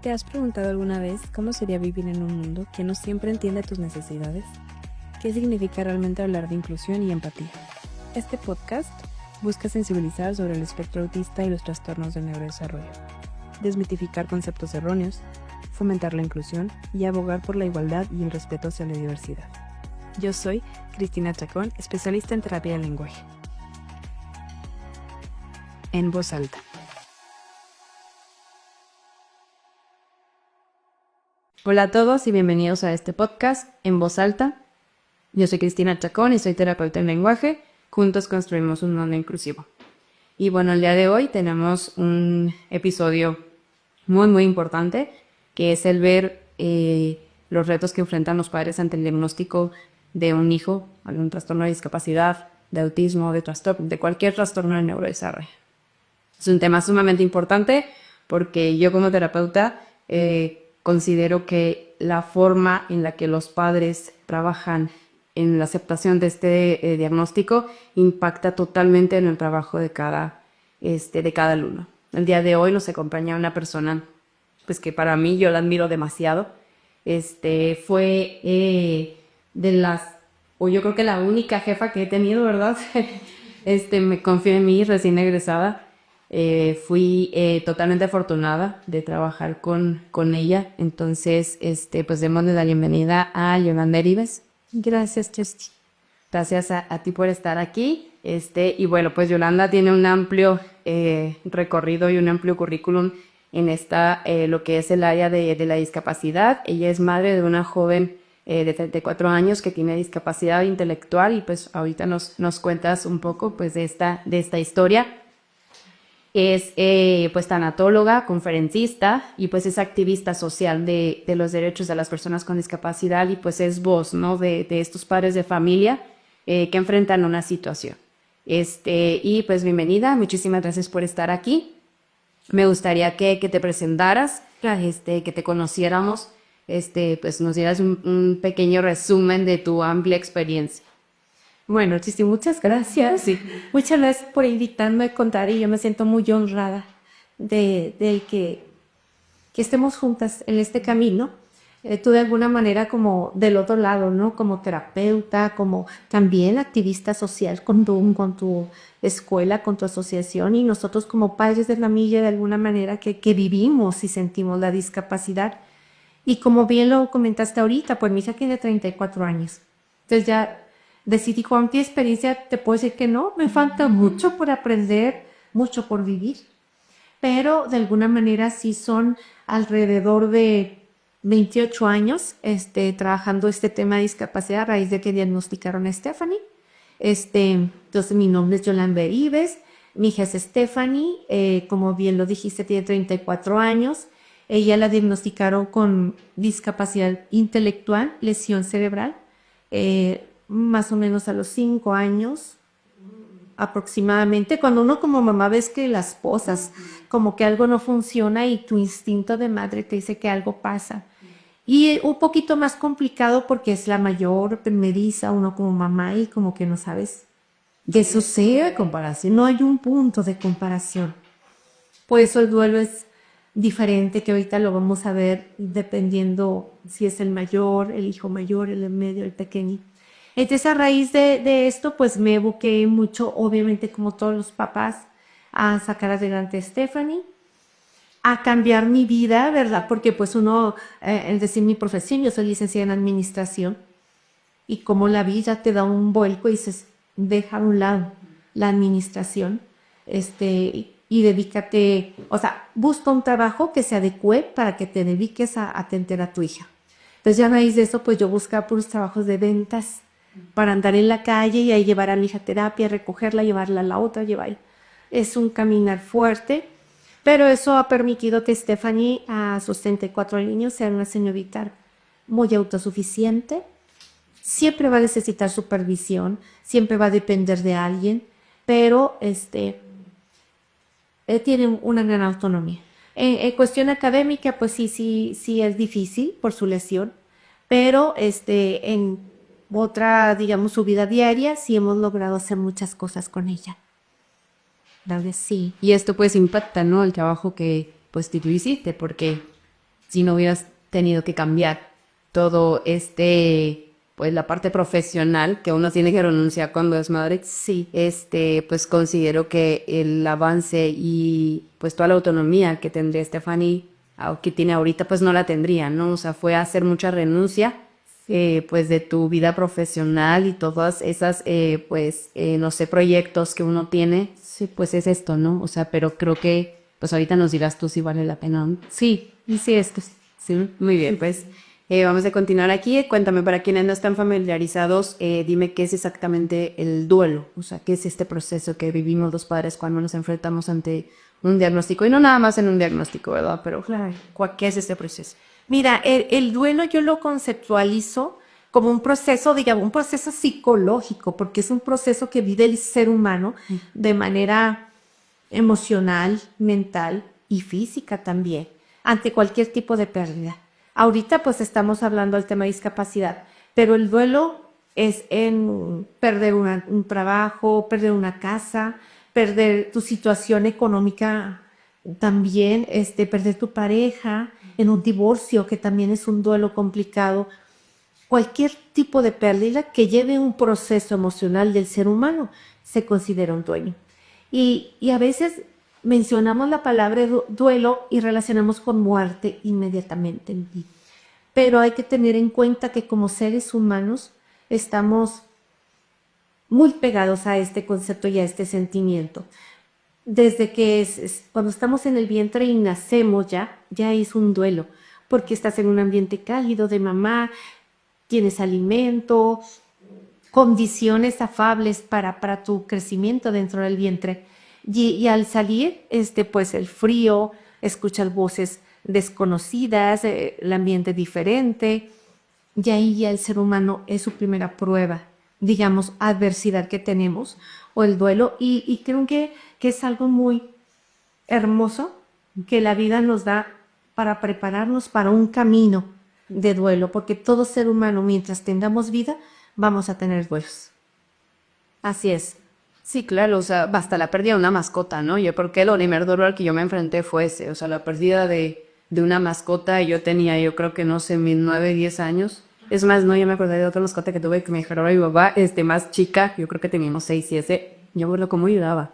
¿Te has preguntado alguna vez cómo sería vivir en un mundo que no siempre entiende tus necesidades? ¿Qué significa realmente hablar de inclusión y empatía? Este podcast busca sensibilizar sobre el espectro autista y los trastornos del neurodesarrollo, desmitificar conceptos erróneos, fomentar la inclusión y abogar por la igualdad y el respeto hacia la diversidad. Yo soy Cristina Chacón, especialista en terapia del lenguaje. En voz alta. Hola a todos y bienvenidos a este podcast En Voz Alta. Yo soy Cristina Chacón y soy terapeuta en lenguaje. Juntos construimos un mundo inclusivo. Y bueno, el día de hoy tenemos un episodio muy importante, que es el ver los retos que enfrentan los padres ante el diagnóstico de un hijo, algún trastorno de discapacidad, de autismo, de cualquier trastorno del neurodesarrollo. Es un tema sumamente importante porque yo como terapeuta considero que la forma en la que los padres trabajan en la aceptación de este diagnóstico impacta totalmente en el trabajo de cada alumno. El día de hoy nos acompaña una persona pues que para mí yo la admiro demasiado. Fue yo creo que la única jefa que he tenido, ¿verdad? Me confió en mí, recién egresada. Fui totalmente afortunada de trabajar con ella. Entonces, pues démosle la bienvenida a Yolanda Heribes. Gracias, Chesty. Gracias a ti por estar aquí. Y bueno, pues Yolanda tiene un amplio recorrido y un amplio currículum en lo que es el área de la discapacidad. Ella es madre de una joven de 34 años que tiene discapacidad intelectual y pues ahorita nos cuentas un poco pues de esta historia. Es pues tanatóloga, conferencista y pues es activista social de los derechos de las personas con discapacidad y pues es voz, ¿no? de estos padres de familia que enfrentan una situación. Y pues bienvenida, muchísimas gracias por estar aquí. Me gustaría que te presentaras, que te conociéramos, pues nos dieras un pequeño resumen de tu amplia experiencia. Bueno, Chisti, muchas gracias. Sí. Muchas gracias por invitarme a contar y yo me siento muy honrada de que estemos juntas en este camino. Tú de alguna manera como del otro lado, ¿no? Como terapeuta, como también activista social con tu escuela, con tu asociación y nosotros como padres de familia de alguna manera que vivimos y sentimos la discapacidad. Y como bien lo comentaste ahorita, pues mi hija tiene 34 años. Entonces ya decidí con mi experiencia, te puedo decir que no, me falta mucho por aprender, mucho por vivir. Pero de alguna manera sí son alrededor de 28 años trabajando este tema de discapacidad a raíz de que diagnosticaron a Stephanie. Entonces mi nombre es Yolanda Heribes, mi hija es Stephanie, como bien lo dijiste, tiene 34 años. Ella la diagnosticaron con discapacidad intelectual, lesión cerebral, más o menos a los 5 años aproximadamente. Cuando uno como mamá ves que las cosas, como que algo no funciona y tu instinto de madre te dice que algo pasa. Y un poquito más complicado porque es la mayor primeriza, uno como mamá y como que no sabes qué sucede de comparación. No hay un punto de comparación. Por eso el duelo es diferente, que ahorita lo vamos a ver dependiendo si es el mayor, el hijo mayor, el medio, el pequeño. Entonces a raíz de esto pues me busqué mucho, obviamente como todos los papás, a sacar adelante a Stephanie, a cambiar mi vida, ¿verdad? Porque pues uno, es decir, mi profesión, yo soy licenciada en administración y como la vida te da un vuelco y dices, deja a un lado la administración, y dedícate, o sea, busca un trabajo que se adecue para que te dediques a atender a tu hija. Entonces ya a raíz de eso, pues yo buscaba puros trabajos de ventas para andar en la calle y ahí llevar a mi hija a terapia, recogerla, llevarla a la otra, llevarla. Es un caminar fuerte, pero eso ha permitido que Stephanie a sus 34 años sea una señorita muy autosuficiente. Siempre va a necesitar supervisión, siempre va a depender de alguien, pero tiene una gran autonomía. En cuestión académica, pues sí es difícil por su lesión, pero en otra, digamos, su vida diaria, sí hemos logrado hacer muchas cosas con ella. La verdad, sí. Y esto pues impacta, ¿no? El trabajo que pues tú hiciste, porque si no hubieras tenido que cambiar todo pues la parte profesional que uno tiene que renunciar cuando es madre. Sí, Pues considero que el avance y pues toda la autonomía que tendría Stephanie, que tiene ahorita, pues no la tendría, ¿no? O sea, fue hacer mucha renuncia, pues de tu vida profesional y todas esas, no sé, proyectos que uno tiene, sí, pues es esto, ¿no? O sea, pero creo que, pues ahorita nos dirás tú si vale la pena, ¿no? sí, y sí, Sí, muy bien, pues vamos a continuar aquí. Cuéntame, para quienes no están familiarizados, dime qué es exactamente el duelo, o sea, qué es este proceso que vivimos los padres cuando nos enfrentamos ante un diagnóstico, y no nada más en un diagnóstico, ¿verdad? Pero, claro. ¿qué es este proceso? Mira, el duelo yo lo conceptualizo como un proceso, digamos, un proceso psicológico, porque es un proceso que vive el ser humano de manera emocional, mental y física también, ante cualquier tipo de pérdida. Ahorita pues estamos hablando del tema de discapacidad, pero el duelo es en perder un trabajo, perder una casa, perder tu situación económica también, perder tu pareja, en un divorcio, que también es un duelo complicado. Cualquier tipo de pérdida que lleve un proceso emocional del ser humano se considera un duelo. Y a veces mencionamos la palabra duelo y relacionamos con muerte inmediatamente. Pero hay que tener en cuenta que como seres humanos estamos muy pegados a este concepto y a este sentimiento. Desde que cuando estamos en el vientre y nacemos ya es un duelo, porque estás en un ambiente cálido de mamá, tienes alimento, condiciones afables para tu crecimiento dentro del vientre. Y al salir, pues el frío, escuchas voces desconocidas, el ambiente diferente, y ahí ya el ser humano es su primera prueba, digamos, adversidad que tenemos, o el duelo, y creo que es algo muy hermoso que la vida nos da para prepararnos para un camino de duelo, porque todo ser humano, mientras tengamos vida, vamos a tener duelos. Así es. Sí, claro, o sea, basta la pérdida de una mascota, ¿no? Yo creo que el primer dolor al que yo me enfrenté fue ese, o sea, la pérdida de una mascota, y yo tenía, yo creo que no sé, mis 9, 10 años. Es más, no, yo me acordé de otra mascota que tuve que me dijeron mi papá, más chica, yo creo que teníamos 6 y yo me acuerdo cómo lloraba.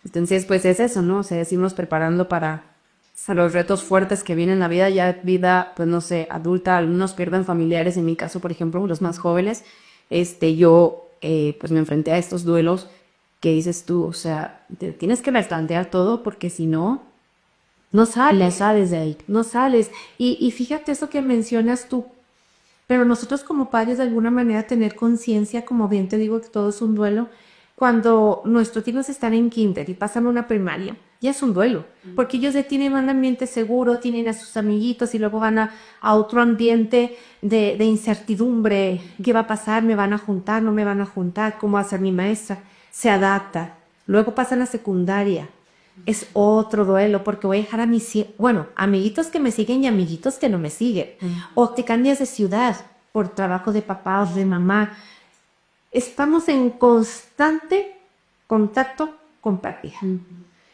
Entonces, pues es eso, ¿no? O sea, decimos preparando para los retos fuertes que vienen en la vida, ya vida, pues no sé, adulta, algunos pierden familiares, en mi caso, por ejemplo, los más jóvenes, yo, pues me enfrenté a estos duelos que dices tú, o sea, te tienes que replantear todo porque si no, No sales. no sales de ahí. No sales. Y fíjate eso que mencionas tú, pero nosotros como padres de alguna manera tener conciencia, como bien te digo que todo es un duelo, cuando nuestros hijos están en kinder y pasan a una primaria, ya es un duelo, porque ellos ya tienen un ambiente seguro, tienen a sus amiguitos y luego van a otro ambiente de incertidumbre. ¿Qué va a pasar? ¿Me van a juntar? ¿No me van a juntar? ¿Cómo va a ser mi maestra? Se adapta. Luego pasan a secundaria. Es otro duelo porque voy a dejar a bueno, amiguitos que me siguen y amiguitos que no me siguen. O te cambias de ciudad por trabajo de papá o de mamá. Estamos en constante contacto con pérdida.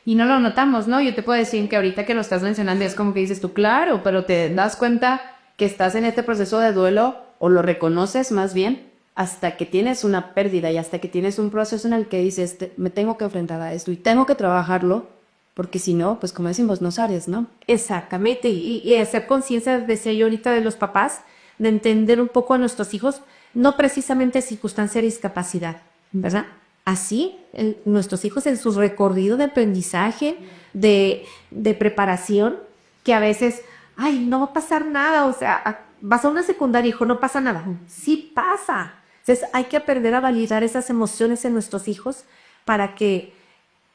Y no lo notamos, ¿no? Yo te puedo decir que ahorita que lo estás mencionando es como que dices tú, claro, pero te das cuenta que estás en este proceso de duelo, o lo reconoces más bien, hasta que tienes una pérdida y hasta que tienes un proceso en el que dices, me tengo que enfrentar a esto y tengo que trabajarlo, porque si no, pues como decimos, no sales, ¿no? Exactamente, y hacer conciencia, decía yo ahorita, de los papás, de entender un poco a nuestros hijos, no precisamente circunstancia de discapacidad, ¿verdad? Así, nuestros hijos en su recorrido de aprendizaje, de preparación, que a veces, ay, no va a pasar nada, o sea, vas a una secundaria, hijo, no pasa nada. Sí pasa. Entonces hay que aprender a validar esas emociones en nuestros hijos para que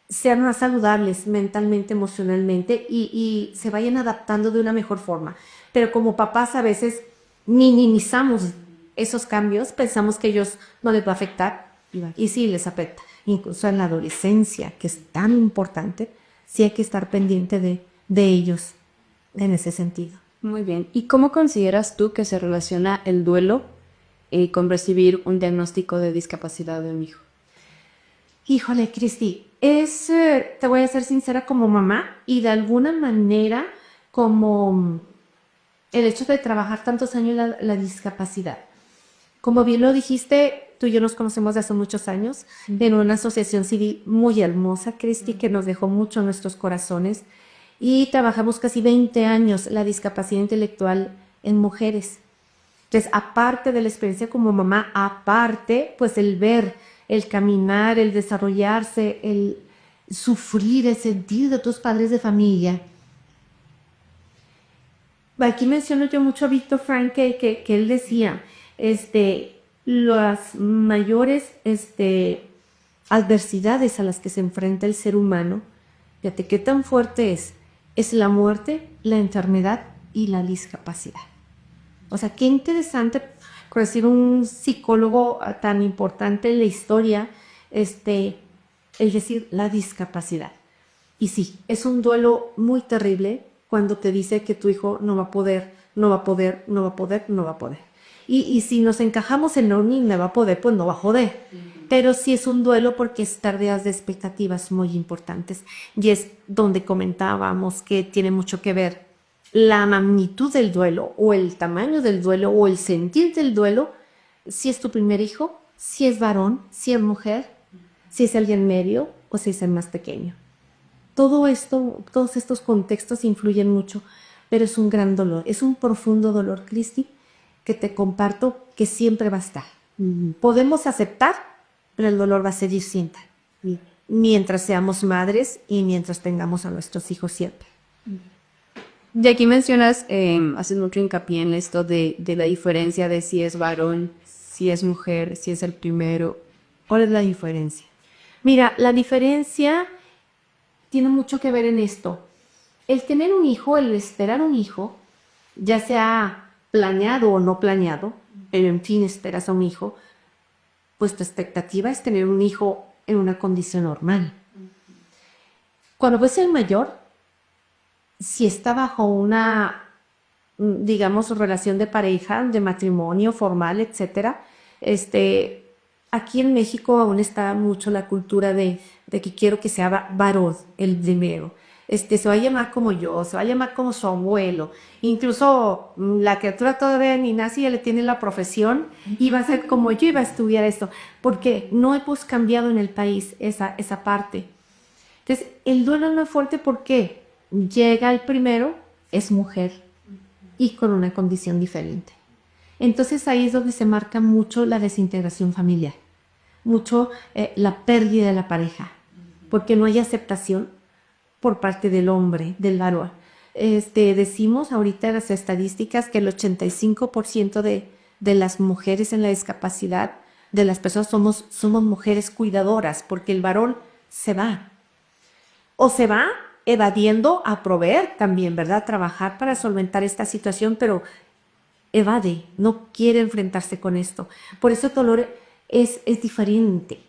sean más saludables mentalmente, emocionalmente y se vayan adaptando de una mejor forma. Pero como papás a veces minimizamos esos cambios, pensamos que ellos no les va a afectar y sí les afecta. Incluso en la adolescencia, que es tan importante, sí hay que estar pendiente de ellos en ese sentido. Muy bien. ¿Y cómo consideras tú que se relaciona el duelo con recibir un diagnóstico de discapacidad de un hijo? Híjole, Cristi, te voy a ser sincera como mamá y de alguna manera como el hecho de trabajar tantos años la discapacidad. Como bien lo dijiste, tú y yo nos conocemos de hace muchos años, en una asociación civil muy hermosa, Cristi, que nos dejó mucho en nuestros corazones, y trabajamos casi 20 años la discapacidad intelectual en mujeres. Entonces, aparte de la experiencia como mamá, aparte, pues el ver, el caminar, el desarrollarse, el sufrir, el sentir de tus padres de familia. Aquí menciono yo mucho a Víctor Frank que él decía, las mayores adversidades a las que se enfrenta el ser humano, fíjate qué tan fuerte es la muerte, la enfermedad y la discapacidad. O sea, qué interesante, por decir un psicólogo tan importante en la historia, es decir, la discapacidad. Y sí, es un duelo muy terrible cuando te dice que tu hijo no va a poder, no va a poder, no va a poder, no va a poder. Y si nos encajamos en no, ni me va a poder, pues no va a joder. Pero sí es un duelo porque es pérdidas de expectativas muy importantes. Y es donde comentábamos que tiene mucho que ver la magnitud del duelo o el tamaño del duelo o el sentir del duelo, si es tu primer hijo, si es varón, si es mujer, si es alguien medio o si es el más pequeño. Todo esto, todos estos contextos influyen mucho, pero es un gran dolor, es un profundo dolor, Cristi, que te comparto que siempre va a estar. Podemos aceptar, pero el dolor va a seguir siempre, mientras seamos madres y mientras tengamos a nuestros hijos siempre. Y aquí mencionas, haces mucho hincapié en esto de la diferencia de si es varón, si es mujer, si es el primero. ¿Cuál es la diferencia? Mira, la diferencia tiene mucho que ver en esto. El tener un hijo, el esperar un hijo, ya sea planeado o no planeado, pero en fin esperas a un hijo, pues tu expectativa es tener un hijo en una condición normal. Cuando ves el mayor, si está bajo una, digamos, relación de pareja, de matrimonio formal, etcétera, aquí en México aún está mucho la cultura de que quiero que sea varón el primero. Se va a llamar como yo, se va a llamar como su abuelo. Incluso la criatura todavía ni nace y ya le tiene la profesión y va a ser como yo y va a estudiar esto. Porque no hemos cambiado en el país esa parte. Entonces, el duelo no es fuerte porque llega el primero, es mujer y con una condición diferente. Entonces ahí es donde se marca mucho la desintegración familiar, mucho la pérdida de la pareja, porque no hay aceptación por parte del hombre, del varón. Decimos ahorita en las estadísticas que el 85% de las mujeres en la discapacidad, de las personas somos mujeres cuidadoras, porque el varón se va. O se va evadiendo a proveer también, ¿verdad? Trabajar para solventar esta situación, pero evade, no quiere enfrentarse con esto. Por eso el dolor es diferente,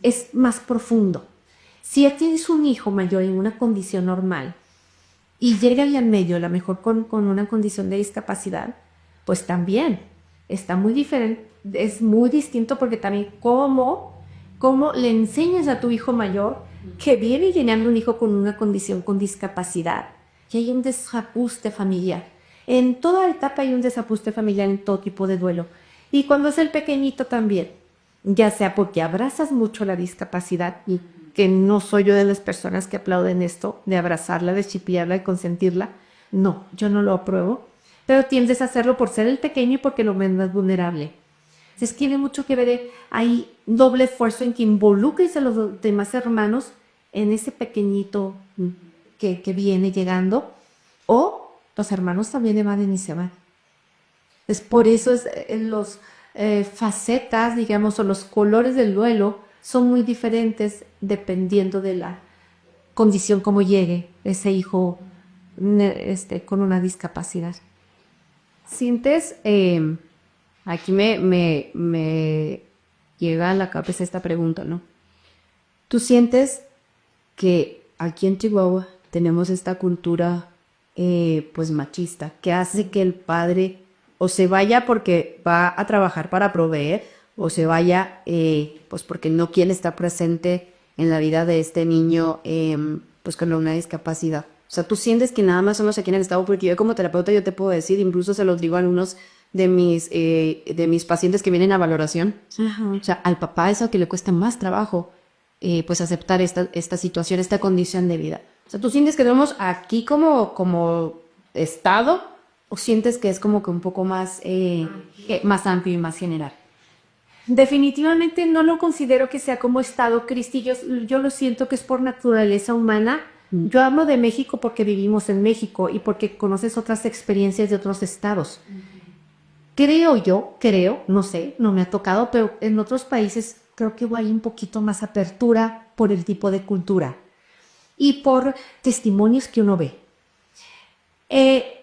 es más profundo. Si ya tienes un hijo mayor en una condición normal y llega ahí al medio, a lo mejor con una condición de discapacidad, pues también está muy diferente, es muy distinto porque también cómo le enseñas a tu hijo mayor que viene llenando un hijo con una condición con discapacidad, que hay un desajuste familiar. En toda etapa hay un desajuste familiar en todo tipo de duelo. Y cuando es el pequeñito también, ya sea porque abrazas mucho la discapacidad, y que no soy yo de las personas que aplauden esto, de abrazarla, de chipearla, de consentirla. No, yo no lo apruebo. Pero tiendes a hacerlo por ser el pequeño y porque lo ves más vulnerable. Entonces tiene mucho que ver, hay doble esfuerzo en que involucres a los demás hermanos en ese pequeñito que viene llegando, o los hermanos también evaden y se van. Entonces por eso los facetas, digamos, o los colores del duelo son muy diferentes dependiendo de la condición como llegue ese hijo con una discapacidad. ¿Sientes? Aquí me llega a la cabeza esta pregunta, ¿no? ¿Tú sientes que aquí en Chihuahua tenemos esta cultura pues machista que hace que el padre o se vaya porque va a trabajar para proveer o se vaya pues porque no quiere estar presente en la vida de este niño pues con una discapacidad? O sea, tú sientes que nada más somos aquí en el estado, porque yo como terapeuta yo te puedo decir, incluso se los digo a algunos de mis pacientes que vienen a valoración. Ajá. O sea, al papá es lo que le cuesta más trabajo, pues aceptar esta situación, esta condición de vida. O sea, ¿tú sientes que tenemos aquí como estado o sientes que es como que un poco más amplio y más general? Definitivamente no lo considero que sea como estado, Cristi. Yo lo siento que es por naturaleza humana. Yo hablo de México porque vivimos en México y porque conoces otras experiencias de otros estados. Creo, no sé, no me ha tocado, pero en otros países creo que hay un poquito más apertura por el tipo de cultura y por testimonios que uno ve.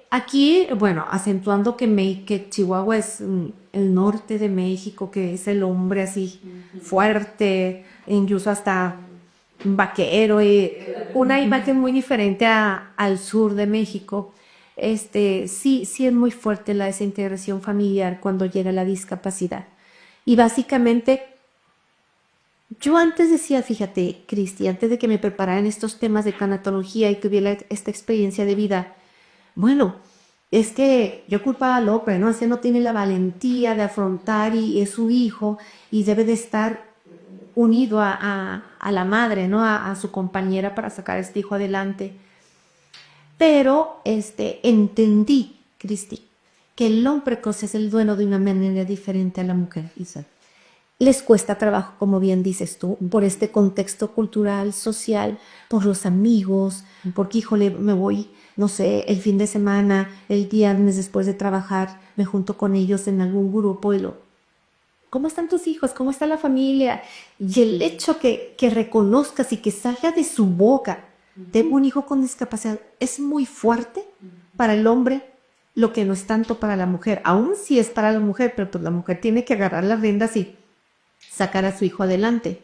Aquí, bueno, acentuando que Chihuahua es el norte de México, que es el hombre así fuerte, incluso hasta vaquero, una imagen muy diferente al sur de México. Sí es muy fuerte la desintegración familiar cuando llega la discapacidad. Y básicamente, yo antes decía, fíjate, Cristi, antes de que me preparara en estos temas de tanatología y tuviera esta experiencia de vida, bueno, es que yo culpaba al hombre, ¿no? Así no tiene la valentía de afrontar y es su hijo y debe de estar unido a la madre, ¿no? A su compañera para sacar a este hijo adelante. Pero entendí, Cristi, que el hombre precoz es el dueño de una manera diferente a la mujer. Exacto. Les cuesta trabajo, como bien dices tú, por este contexto cultural, social, por los amigos, porque, híjole, me voy, no sé, el fin de semana, el viernes después de trabajar, me junto con ellos en algún grupo y ¿cómo están tus hijos? ¿Cómo está la familia? Y el hecho que reconozcas y que salga de su boca, tengo un hijo con discapacidad, es muy fuerte para el hombre, lo que no es tanto para la mujer. Aún sí es para la mujer, pero pues la mujer tiene que agarrar las riendas y sacar a su hijo adelante.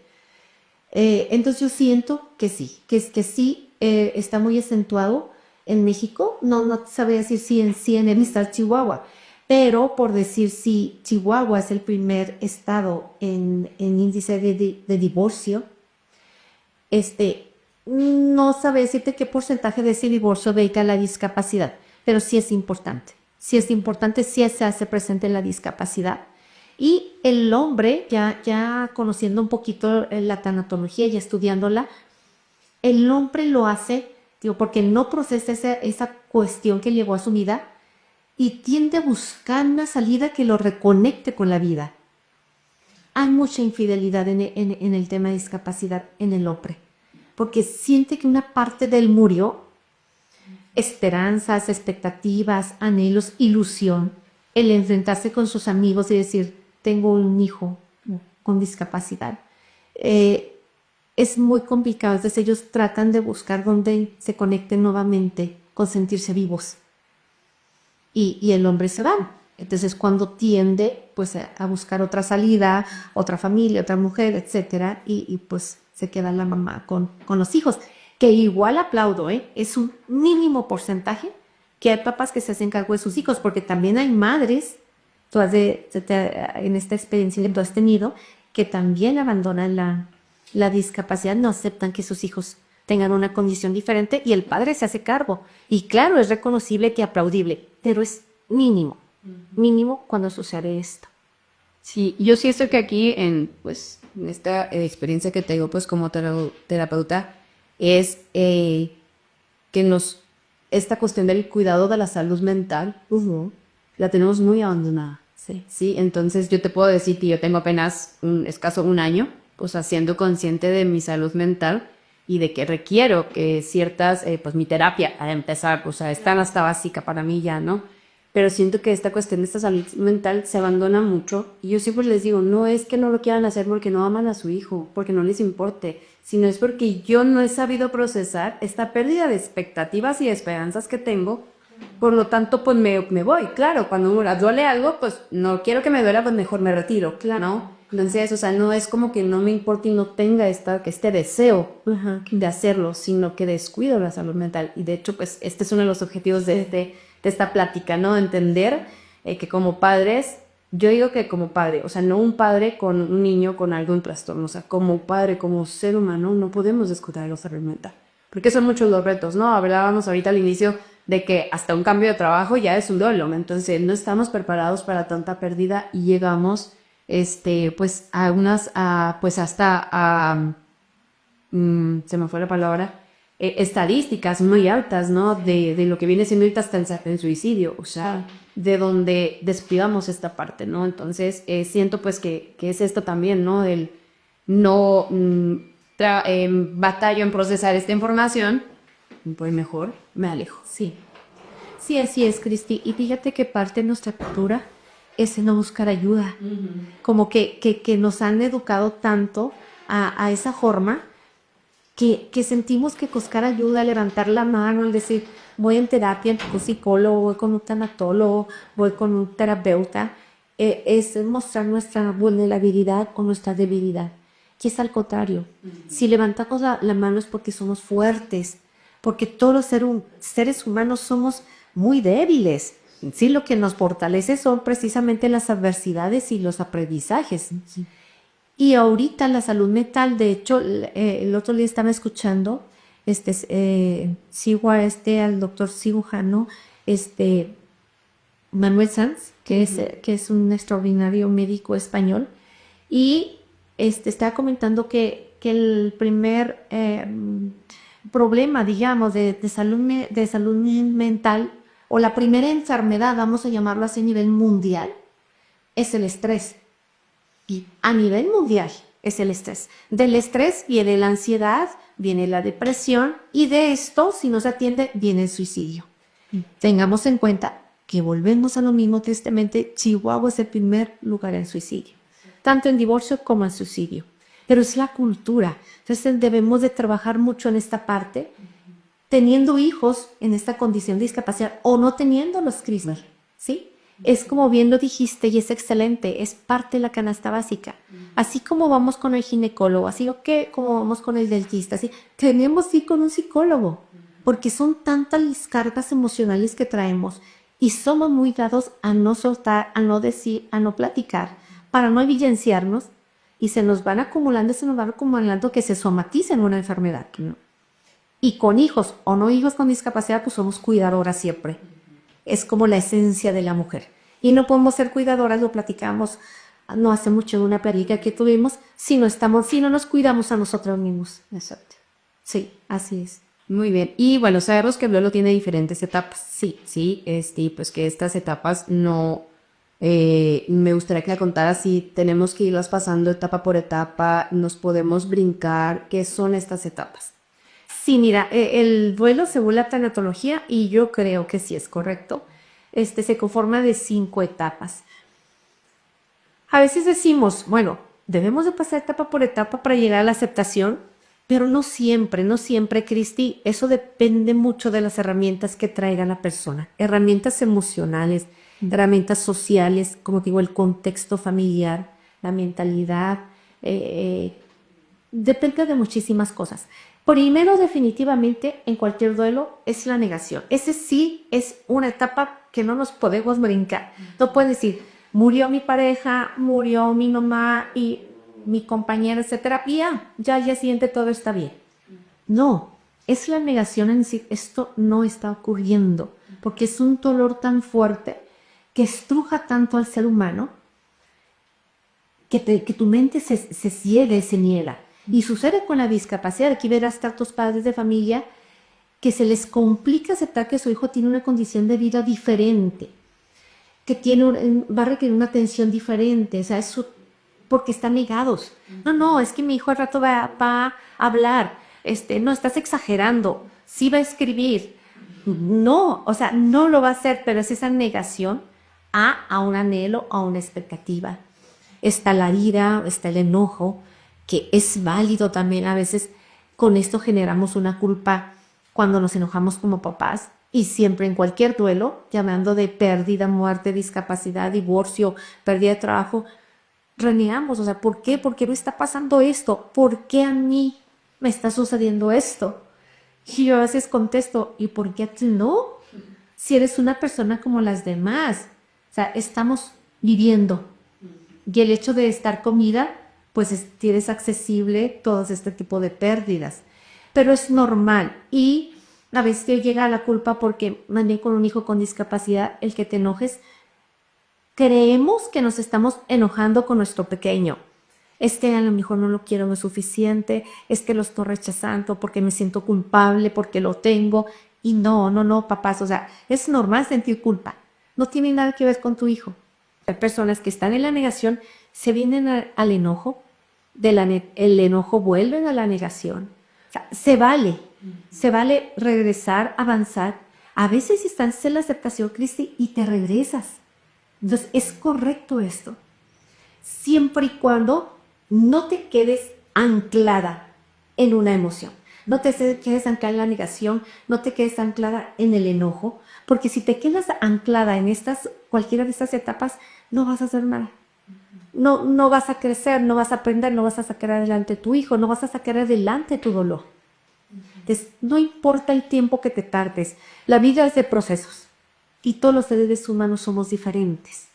Entonces yo siento que sí, está muy acentuado en México. No te sabría decir si en el estado Chihuahua, pero por decir si Chihuahua es el primer estado en índice de divorcio, no sabe decirte qué porcentaje de ese divorcio dedica a la discapacidad, pero sí es importante. Sí es importante, sí se hace presente la discapacidad. Y el hombre, ya conociendo un poquito la tanatología y estudiándola, el hombre lo hace, digo, porque no procesa esa cuestión que llegó a su vida y tiende a buscar una salida que lo reconecte con la vida. Hay mucha infidelidad en el tema de discapacidad en el hombre, porque siente que una parte de él murió, esperanzas, expectativas, anhelos, ilusión, el enfrentarse con sus amigos y decir, tengo un hijo con discapacidad. Es muy complicado, entonces ellos tratan de buscar donde se conecten nuevamente con sentirse vivos. Y el hombre se va. Entonces cuando tiende pues a buscar otra salida, otra familia, otra mujer, etcétera, y pues se queda la mamá con los hijos, que igual aplaudo, es un mínimo porcentaje que hay papás que se hacen cargo de sus hijos, porque también hay madres, en esta experiencia que tú has tenido, que también abandonan la discapacidad, no aceptan que sus hijos tengan una condición diferente y el padre se hace cargo. Y claro, es reconocible que aplaudible, pero es mínimo cuando sucede esto. Sí, yo siento que aquí pues, en esta experiencia que tengo pues como terapeuta es que esta cuestión del cuidado de la salud mental la tenemos muy abandonada. Sí, entonces yo te puedo decir que yo tengo apenas un año pues siendo consciente de mi salud mental y de que requiero que pues mi terapia a empezar, o sea, es tan hasta básica para mí ya, ¿no? Pero siento que esta cuestión de esta salud mental se abandona mucho y yo siempre les digo, no es que no lo quieran hacer porque no aman a su hijo, porque no les importe, sino es porque yo no he sabido procesar esta pérdida de expectativas y de esperanzas que tengo, por lo tanto, pues me voy, claro, cuando me duele algo, pues no quiero que me duela, pues mejor me retiro, claro, ¿no? Entonces, o sea, no es como que no me importe y no tenga este deseo de hacerlo, sino que descuido la salud mental. Y de hecho, pues este es uno de los objetivos de esta plática, ¿no? Entender que como padres, yo digo que como padre, o sea, no un padre con un niño con algún trastorno, o sea, como padre, como ser humano, no podemos descuidar la salud mental. porque son muchos los retos, ¿no? Hablábamos ahorita al inicio de que hasta un cambio de trabajo ya es un duelo, entonces no estamos preparados para tanta pérdida y llegamos, pues pues hasta se me fue la palabra, estadísticas muy altas, ¿no? De lo que viene siendo ahorita hasta el suicidio, o sea, de donde descuidamos esta parte, ¿no? Entonces, siento pues que es esto también, ¿no? Del no batallo en procesar esta información, pues mejor me alejo. Sí, sí, así es, Cristi. Y fíjate que parte de nuestra cultura es el no buscar ayuda. Como que nos han educado tanto a esa forma que sentimos que buscar ayuda, levantar la mano, el decir, voy en terapia con un psicólogo, voy con un tanatólogo, voy con un terapeuta, es mostrar nuestra vulnerabilidad o nuestra debilidad. Que es al contrario. Si levantamos la mano es porque somos fuertes, porque todos los seres humanos somos muy débiles. Sí, lo que nos fortalece son precisamente las adversidades y los aprendizajes. Sí. Y ahorita la salud mental, de hecho, el otro día estaba escuchando, sigo al doctor cirujano, Manuel Sanz, que es un extraordinario médico español, y estaba comentando que el primer problema, digamos, de salud mental, o la primera enfermedad, vamos a llamarlo así a nivel mundial, es el estrés. Y a nivel mundial es el estrés. Del estrés viene la ansiedad, viene la depresión, y de esto, si no se atiende, viene el suicidio. Tengamos en cuenta que volvemos a lo mismo, tristemente, Chihuahua es el primer lugar en suicidio, tanto en divorcio como en suicidio. Pero es la cultura. Entonces debemos de trabajar mucho en esta parte, teniendo hijos en esta condición de discapacidad o no teniéndolos, Crisma, ¿sí? Es como bien lo dijiste y es excelente, es parte de la canasta básica. Así como vamos con el ginecólogo, así como vamos con el dentista, así tenemos que ir con un psicólogo, porque son tantas las cargas emocionales que traemos y somos muy dados a no soltar, a no decir, a no platicar, para no evidenciarnos, y se nos van acumulando que se somatiza en una enfermedad, ¿no? Y con hijos o no hijos con discapacidad, pues somos cuidadoras siempre. Es como la esencia de la mujer. Y no podemos ser cuidadoras, lo platicamos no hace mucho en una plática que tuvimos, si no nos cuidamos a nosotros mismos. Exacto. Sí, así es. Muy bien. Y bueno, sabemos que el duelo tiene diferentes etapas. Sí, pues que estas etapas no... me gustaría que la contaras si tenemos que irlas pasando etapa por etapa, nos podemos brincar, ¿qué son estas etapas? Sí, mira, el duelo según la tanatología, y yo creo que sí es correcto, se conforma de 5 etapas. A veces decimos, bueno, debemos de pasar etapa por etapa para llegar a la aceptación, pero no siempre, Cristi. Eso depende mucho de las herramientas que traiga la persona. Herramientas emocionales, herramientas sociales, como digo, el contexto familiar, la mentalidad, depende de muchísimas cosas. Primero, definitivamente, en cualquier duelo, es la negación. Ese sí es una etapa que no nos podemos brincar. No puedes decir, murió mi pareja, murió mi mamá y mi compañera, etcétera, y ya al día siguiente todo está bien. No, es la negación en decir, esto no está ocurriendo, porque es un dolor tan fuerte que estruja tanto al ser humano que tu mente se ciega y se niega. Y sucede con la discapacidad. Aquí verás tantos padres de familia que se les complica aceptar que su hijo tiene una condición de vida diferente, que va a requerir una atención diferente, o sea, porque están negados. No, es que mi hijo al rato va a hablar, no, estás exagerando, sí va a escribir. No, o sea, no lo va a hacer, pero es esa negación a un anhelo, a una expectativa. Está la ira, está el enojo, que es válido también. A veces con esto generamos una culpa cuando nos enojamos como papás, y siempre en cualquier duelo, llamando de pérdida, muerte, discapacidad, divorcio, pérdida de trabajo, renegamos. O sea, ¿por qué? ¿Por qué me está pasando esto? ¿Por qué a mí me está sucediendo esto? Y yo a veces contesto, ¿y por qué a ti no? Si eres una persona como las demás. O sea, estamos viviendo. Y el hecho de estar con vida, pues tienes accesible todo este tipo de pérdidas. pero es normal. Y a veces te llega la culpa porque mandé con un hijo con discapacidad, el que te enojes. Creemos que nos estamos enojando con nuestro pequeño. Es que a lo mejor no lo quiero lo suficiente, es que lo estoy rechazando porque me siento culpable, porque lo tengo. Y no, papás, o sea, es normal sentir culpa. No tiene nada que ver con tu hijo. Hay personas que están en la negación, se vienen al enojo, el enojo vuelven a la negación. O sea, se vale regresar, avanzar. A veces estás en la aceptación, Cristi, y te regresas. Entonces, es correcto esto. Siempre y cuando no te quedes anclada en una emoción. No te quedes anclada en la negación, no te quedes anclada en el enojo, porque si te quedas anclada en cualquiera de estas etapas, no vas a hacer nada. No vas a crecer, no vas a aprender, no vas a sacar adelante tu hijo, no vas a sacar adelante tu dolor. Entonces, no importa el tiempo que te tardes, la vida es de procesos y todos los seres humanos somos diferentes.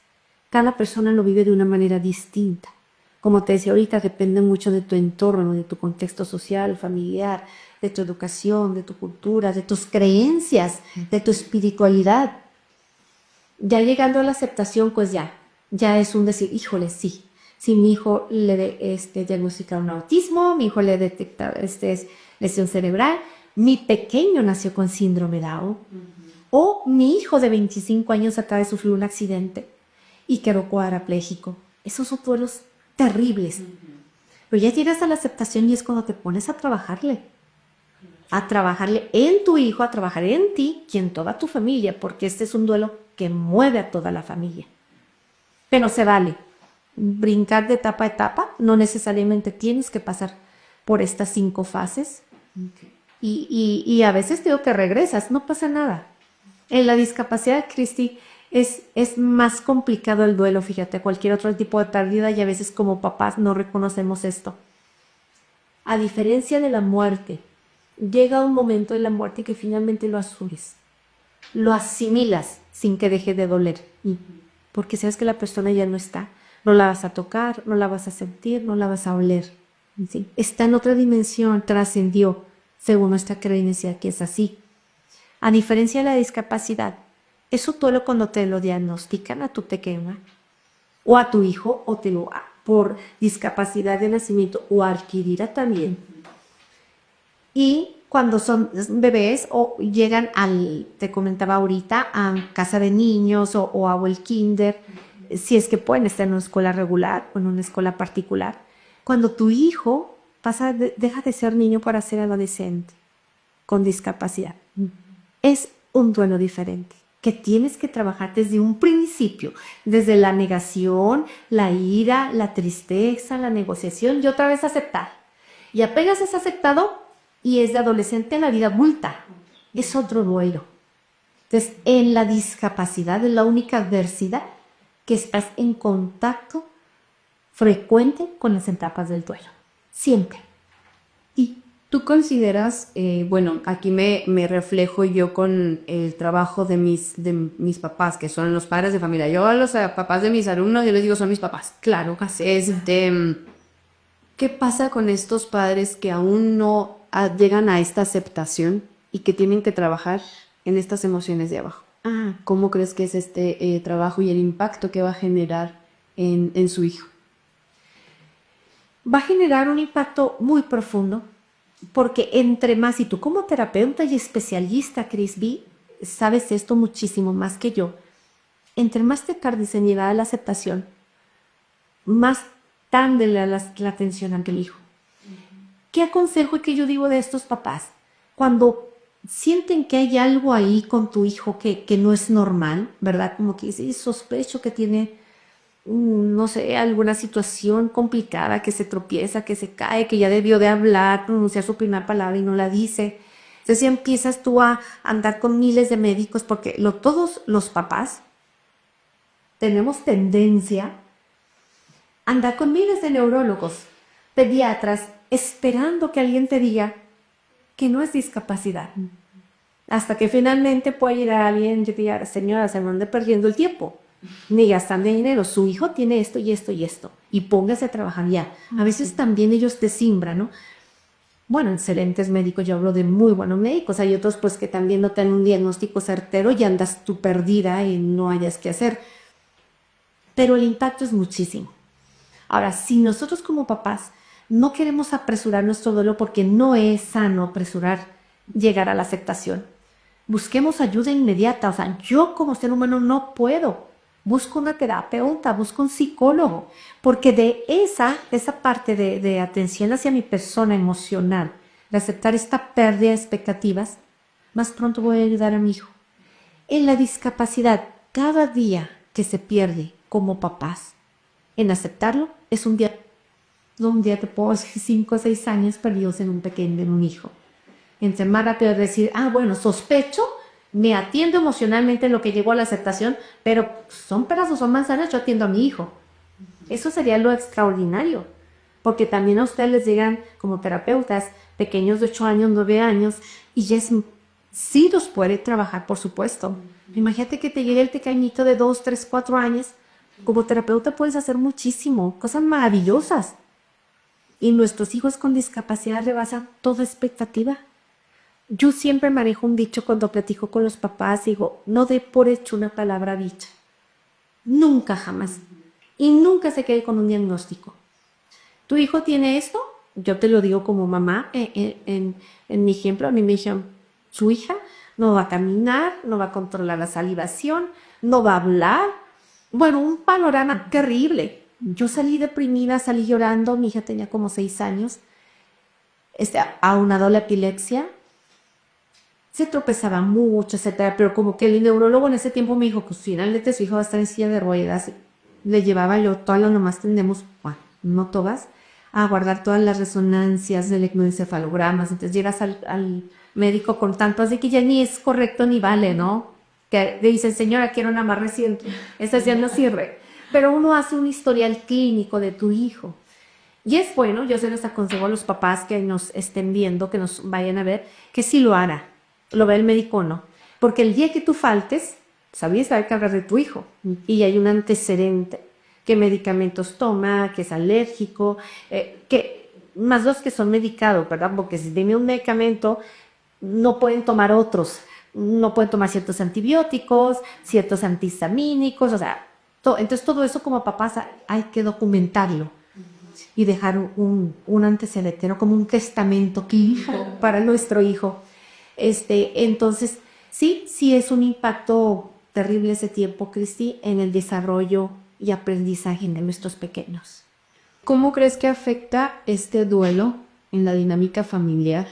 Cada persona lo vive de una manera distinta. Como te decía ahorita, depende mucho de tu entorno, de tu contexto social, familiar, de tu educación, de tu cultura, de tus creencias, de tu espiritualidad. Ya llegando a la aceptación, pues ya es un decir, híjole, sí. Si mi hijo le diagnosticaron autismo, mi hijo le detectaron lesión cerebral, mi pequeño nació con síndrome Down, o mi hijo de 25 años acaba de sufrir un accidente y quedó cuadraplégico. Esos son duelos terribles. Pero ya llegas a la aceptación y es cuando te pones a trabajarle en tu hijo, a trabajar en ti y en toda tu familia, porque este es un duelo que mueve a toda la familia. Pero se vale brincar de etapa a etapa, no necesariamente tienes que pasar por estas 5 fases. Okay. Y a veces digo que regresas, no pasa nada. En la discapacidad, Cristi, es más complicado el duelo, fíjate, cualquier otro tipo de pérdida, y a veces como papás no reconocemos esto. A diferencia de la muerte, llega un momento de la muerte que finalmente lo asumes, lo asimilas sin que deje de doler, porque sabes que la persona ya no está, no la vas a tocar, no la vas a sentir, no la vas a oler, ¿sí? Está en otra dimensión, trascendió, según nuestra creencia que es así. A diferencia de la discapacidad, eso todo cuando te lo diagnostican a tu pequeña o a tu hijo, o por discapacidad de nacimiento o adquirida también. Y cuando son bebés o llegan te comentaba ahorita, a casa de niños o a el kinder, si es que pueden estar en una escuela regular o en una escuela particular, cuando tu hijo deja de ser niño para ser adolescente con discapacidad, es un duelo diferente, que tienes que trabajar desde un principio, desde la negación, la ira, la tristeza, la negociación y otra vez aceptar. Y apenas es aceptado y es de adolescente a la vida adulta. Es otro duelo. Entonces, en la discapacidad es la única adversidad que estás en contacto frecuente con las etapas del duelo. Siempre. ¿Y tú consideras, bueno, aquí me reflejo yo con el trabajo de mis papás, que son los padres de familia? Yo a los papás de mis alumnos, yo les digo, son mis papás. Claro, casi. ¿Qué pasa con estos padres que aún no llegan a esta aceptación y que tienen que trabajar en estas emociones de abajo? ¿Cómo crees que es este trabajo y el impacto que va a generar en su hijo? Va a generar un impacto muy profundo, porque entre más, y tú como terapeuta y especialista, Cris B, sabes esto muchísimo más que yo, entre más te tardes en llegar a la aceptación, más dándole la atención ante el hijo. ¿Qué aconsejo y qué yo digo de estos papás? Cuando sienten que hay algo ahí con tu hijo que no es normal, ¿verdad? Como que dice, sospecho que tiene, no sé, alguna situación complicada, que se tropieza, que se cae, que ya debió de hablar, pronunciar su primera palabra y no la dice. Entonces ya empiezas tú a andar con miles de médicos, porque todos los papás tenemos tendencia a andar con miles de neurólogos, pediatras, esperando que alguien te diga que no es discapacidad. Hasta que finalmente puede ir a alguien y diga, señora, se me anda perdiendo el tiempo, ni gastando dinero, su hijo tiene esto y esto y esto, y póngase a trabajar ya. A veces también ellos te simbran, ¿no? bueno, excelentes médicos, yo hablo de muy buenos médicos, hay otros pues que también no tienen un diagnóstico certero y andas tú perdida y no hayas que hacer, pero el impacto es muchísimo. Ahora, si nosotros como papás no queremos apresurar nuestro duelo porque no es sano apresurar llegar a la aceptación, busquemos ayuda inmediata. O sea, yo como ser humano no puedo. Busco una terapeuta, busco un psicólogo, porque de esa parte de atención hacia mi persona emocional, de aceptar esta pérdida de expectativas, más pronto voy a ayudar a mi hijo. En la discapacidad, cada día que se pierde como papás, en aceptarlo, es un día, no un día te puedo decir 5 o 6 años perdidos en un pequeño, en un hijo. Entre más rápido decir, bueno, sospecho, me atiendo emocionalmente en lo que llegó a la aceptación, pero son peras o son manzanas, yo atiendo a mi hijo. Eso sería lo extraordinario, porque también a ustedes les llegan como terapeutas pequeños de 8 años, 9 años, y ya sí los puede trabajar, por supuesto. Imagínate que te llegue el pequeñito de 2, 3, 4 años, como terapeuta puedes hacer muchísimo, cosas maravillosas. Y nuestros hijos con discapacidad rebasan toda expectativa. Yo siempre manejo un dicho cuando platico con los papás, digo, no dé por hecho una palabra dicha. Nunca, jamás. Y nunca se quede con un diagnóstico. ¿Tu hijo tiene esto? Yo te lo digo como mamá, en mi ejemplo, a mí me dijeron, su hija no va a caminar, no va a controlar la salivación, no va a hablar. Bueno, un panorama terrible. Yo salí deprimida, salí llorando, mi hija tenía como 6 años, aunado a la epilepsia, se tropezaba mucho, etcétera, pero como que el neurólogo en ese tiempo me dijo, pues finalmente su hijo va a estar en silla de ruedas. Le llevaba yo, todas las mamás tendemos, bueno, no todas, a guardar todas las resonancias del electroencefalogramas. Entonces llegas al médico con tantos de que ya ni es correcto ni vale, ¿no? Que le dicen, señora, quiero una más reciente. Esta ya no sirve. Pero uno hace un historial clínico de tu hijo. Y es bueno, yo se les aconsejo a los papás que nos estén viendo, que nos vayan a ver, que sí lo hará. Lo ve el médico o no. Porque el día que tú faltes, sabías que hablar de tu hijo. Y hay un antecedente. ¿Qué medicamentos toma? ¿Que es alérgico? Que más los que son medicados, ¿verdad? Porque si tiene un medicamento, no pueden tomar otros. No pueden tomar ciertos antibióticos, ciertos antihistamínicos, o sea, entonces todo eso como papás hay que documentarlo y dejar un antecedente, como un testamento clínico para nuestro hijo. Entonces, sí es un impacto terrible ese tiempo, Cristi, en el desarrollo y aprendizaje de nuestros pequeños. ¿Cómo crees que afecta este duelo en la dinámica familiar,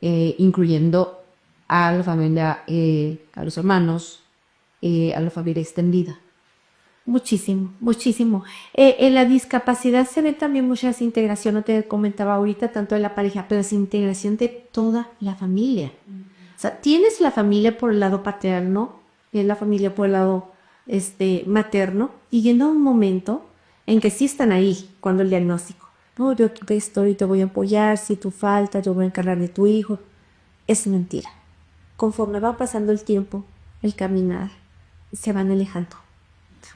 incluyendo a la familia, a los hermanos, a la familia extendida? Muchísimo, muchísimo. En la discapacidad se ve también mucha desintegración, no te comentaba ahorita, tanto de la pareja, pero desintegración de toda la familia. O sea, tienes la familia por el lado paterno, tienes la familia por el lado materno, y llega un momento en que sí están ahí cuando el diagnóstico. No, yo aquí estoy, te voy a apoyar, si tú faltas, yo voy a encargar de tu hijo. Es mentira. Conforme va pasando el tiempo, el caminar, se van alejando.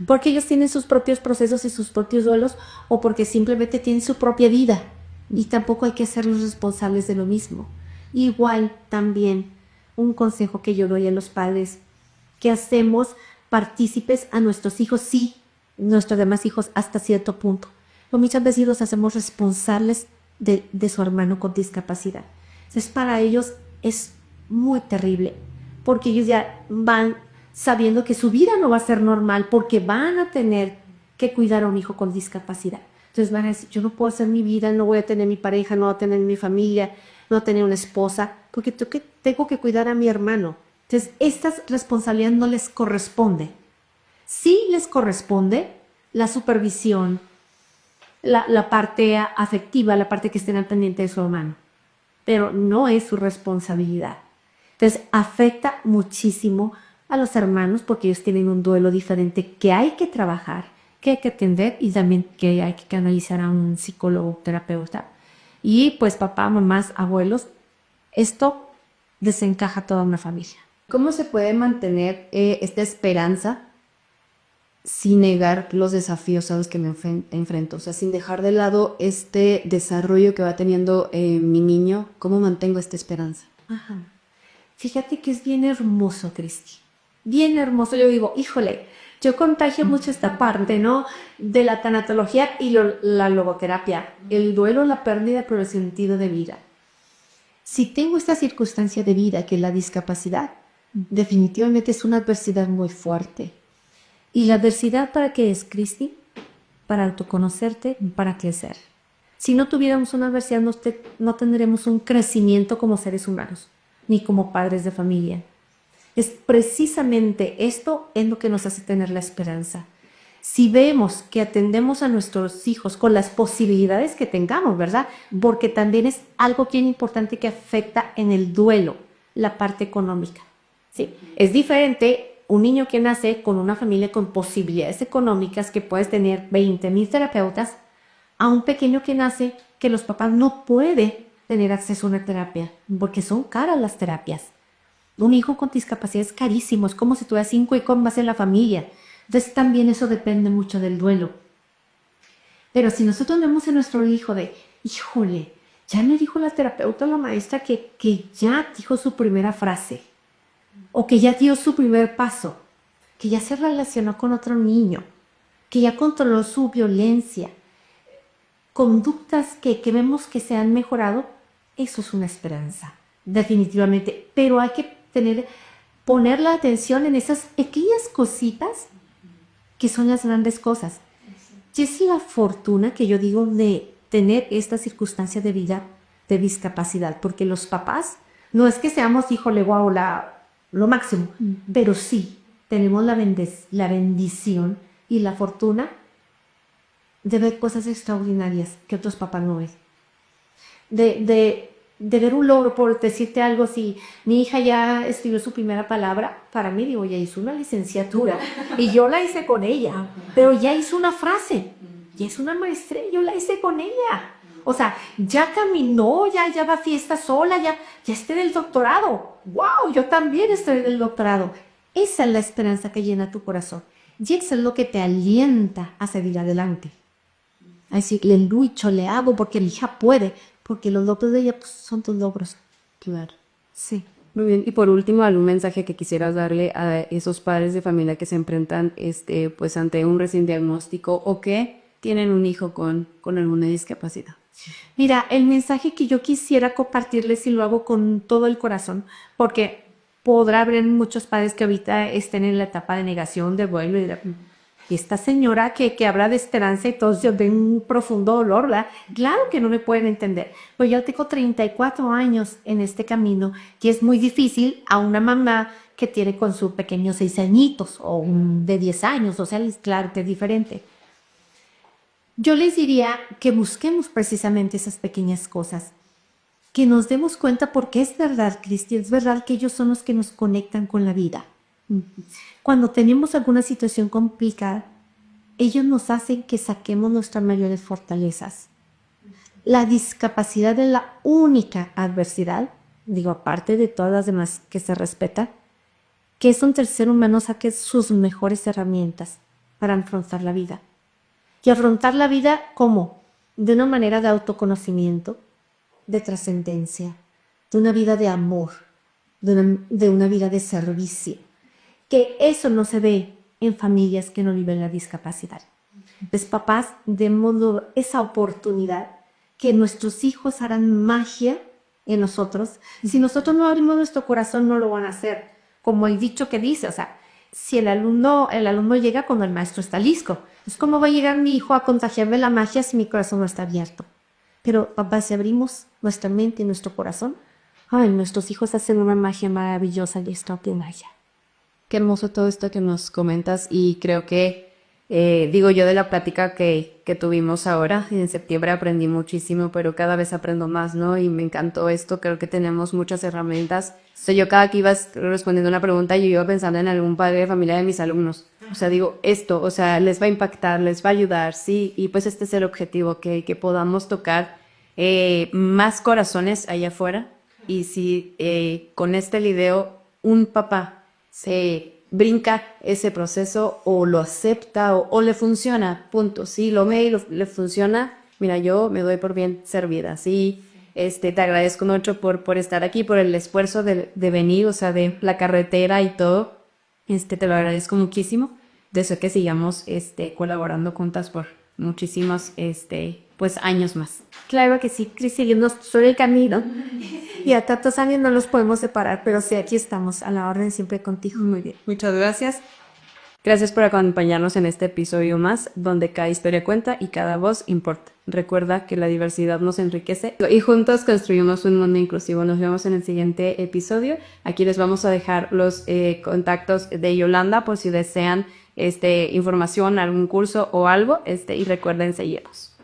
Porque ellos tienen sus propios procesos y sus propios duelos, o porque simplemente tienen su propia vida y tampoco hay que hacerlos responsables de lo mismo. Igual también un consejo que yo doy a los padres, que hacemos partícipes a nuestros hijos, sí, nuestros demás hijos hasta cierto punto, pero muchas veces los hacemos responsables de su hermano con discapacidad. Entonces para ellos es muy terrible, porque ellos ya van sabiendo que su vida no va a ser normal porque van a tener que cuidar a un hijo con discapacidad. Entonces van a decir, yo no puedo hacer mi vida, no voy a tener mi pareja, no voy a tener mi familia, no voy a tener una esposa, porque tengo que cuidar a mi hermano. Entonces, estas responsabilidades no les corresponde. Sí les corresponde la supervisión, la parte afectiva, la parte que estén al pendiente de su hermano, pero no es su responsabilidad. Entonces, afecta muchísimo a los hermanos porque ellos tienen un duelo diferente que hay que trabajar, que hay que atender y también que hay que canalizar a un psicólogo, terapeuta. Y pues papá, mamás, abuelos, esto desencaja toda una familia. ¿Cómo se puede mantener esta esperanza sin negar los desafíos a los que me enfrento, o sea, sin dejar de lado este desarrollo que va teniendo mi niño, ¿cómo mantengo esta esperanza? Ajá. Fíjate que es bien hermoso, Cristi. Bien hermoso. Yo digo, híjole, yo contagio mucho esta parte, ¿no? De la tanatología y la logoterapia. El duelo, la pérdida, pero el sentido de vida. Si tengo esta circunstancia de vida, que es la discapacidad, definitivamente es una adversidad muy fuerte. ¿Y la adversidad para qué es, Cristi? Para autoconocerte, para crecer. Si no tuviéramos una adversidad, no tendremos un crecimiento como seres humanos, ni como padres de familia. Es precisamente esto en lo que nos hace tener la esperanza. Si vemos que atendemos a nuestros hijos con las posibilidades que tengamos, ¿verdad? Porque también es algo bien importante que afecta en el duelo, la parte económica. ¿Sí? Es diferente un niño que nace con una familia con posibilidades económicas, que puedes tener 20,000 terapeutas, a un pequeño que nace que los papás no pueden tener acceso a una terapia, porque son caras las terapias. Un hijo con discapacidad es carísimo, es como si tuvieras 5 hijos más en la familia. Entonces también eso depende mucho del duelo. Pero si nosotros vemos a nuestro hijo de, híjole, ya me dijo la terapeuta o la maestra que ya dijo su primera frase, o que ya dio su primer paso, que ya se relacionó con otro niño, que ya controló su violencia, conductas que vemos que se han mejorado, eso es una esperanza, definitivamente. Pero hay que poner la atención en esas pequeñas cositas que son las grandes cosas. Y es la fortuna que yo digo de tener esta circunstancia de vida de discapacidad, porque los papás, no es que seamos, híjole, guau, lo máximo, pero sí tenemos la bendición y la fortuna de ver cosas extraordinarias que otros papás no ven. De ver un logro, por decirte algo, si mi hija ya escribió su primera palabra, para mí, digo, ya hizo una licenciatura y yo la hice con ella, pero ya hizo una frase, ya es una maestría, yo la hice con ella. O sea, ya caminó, ya va a fiesta sola, ya está en el doctorado. ¡Wow! Yo también estoy en el doctorado. Esa es la esperanza que llena tu corazón. Y eso es lo que te alienta a seguir adelante. Así le lucho, le hago porque mi hija puede, porque los logros de ella pues, son tus logros. Claro. Sí. Muy bien. Y por último, algún mensaje que quisieras darle a esos padres de familia que se enfrentan pues ante un recién diagnóstico o que tienen un hijo con alguna discapacidad. Mira, el mensaje que yo quisiera compartirles, y lo hago con todo el corazón, porque podrá haber muchos padres que ahorita estén en la etapa de negación, de duelo, y esta señora que habla de esperanza y todos ven un profundo dolor, ¿verdad? Claro que no me pueden entender. Pues yo tengo 34 años en este camino y es muy difícil a una mamá que tiene con su pequeño 6 añitos o un de 10 años, o sea, claro que es diferente. Yo les diría que busquemos precisamente esas pequeñas cosas, que nos demos cuenta, porque es verdad, Cristi, es verdad que ellos son los que nos conectan con la vida. Cuando tenemos alguna situación complicada, ellos nos hacen que saquemos nuestras mayores fortalezas. La discapacidad es la única adversidad, digo, aparte de todas las demás que se respetan, que es un tercer humano saque sus mejores herramientas para afrontar la vida. Y afrontar la vida, ¿cómo? De una manera de autoconocimiento, de trascendencia, de una vida de amor, de una vida de servicio. Que eso no se ve en familias que no viven la discapacidad. Entonces, papás, demos esa oportunidad, que nuestros hijos harán magia en nosotros. Si nosotros no abrimos nuestro corazón, no lo van a hacer. Como el dicho que dice, o sea, si el alumno llega cuando el maestro está listo. Es como va a llegar mi hijo a contagiarme la magia si mi corazón no está abierto. Pero, papá, si abrimos nuestra mente y nuestro corazón, ay, nuestros hijos hacen una magia maravillosa y extraordinaria. Qué hermoso todo esto que nos comentas y creo que, digo yo de la plática que tuvimos ahora, en septiembre aprendí muchísimo, pero cada vez aprendo más, ¿no? Y me encantó esto, creo que tenemos muchas herramientas. O sea, yo cada que ibas respondiendo una pregunta, yo iba pensando en algún padre de familia de mis alumnos. O sea, digo, esto, o sea, les va a impactar, les va a ayudar, sí, y pues este es el objetivo, que podamos tocar más corazones allá afuera. Y si con este video un papá se brinca ese proceso o lo acepta o le funciona, punto. Si lo ve y le funciona, mira, yo me doy por bien servida, sí. Te agradezco mucho por estar aquí, por el esfuerzo de venir, o sea, de la carretera y todo. Te lo agradezco muchísimo. Deseo que sigamos colaborando juntas por muchísimos pues años más. Claro que sí, Cris, seguimos sobre el camino. Y a tantos años no los podemos separar, pero sí, aquí estamos, a la orden siempre contigo. Muy bien, muchas gracias. Gracias por acompañarnos en este episodio más, donde cada historia cuenta y cada voz importa. Recuerda que la diversidad nos enriquece y juntos construimos un mundo inclusivo. Nos vemos en el siguiente episodio. Aquí les vamos a dejar los contactos de Yolanda por si desean información, algún curso o algo. Y recuerden seguirnos.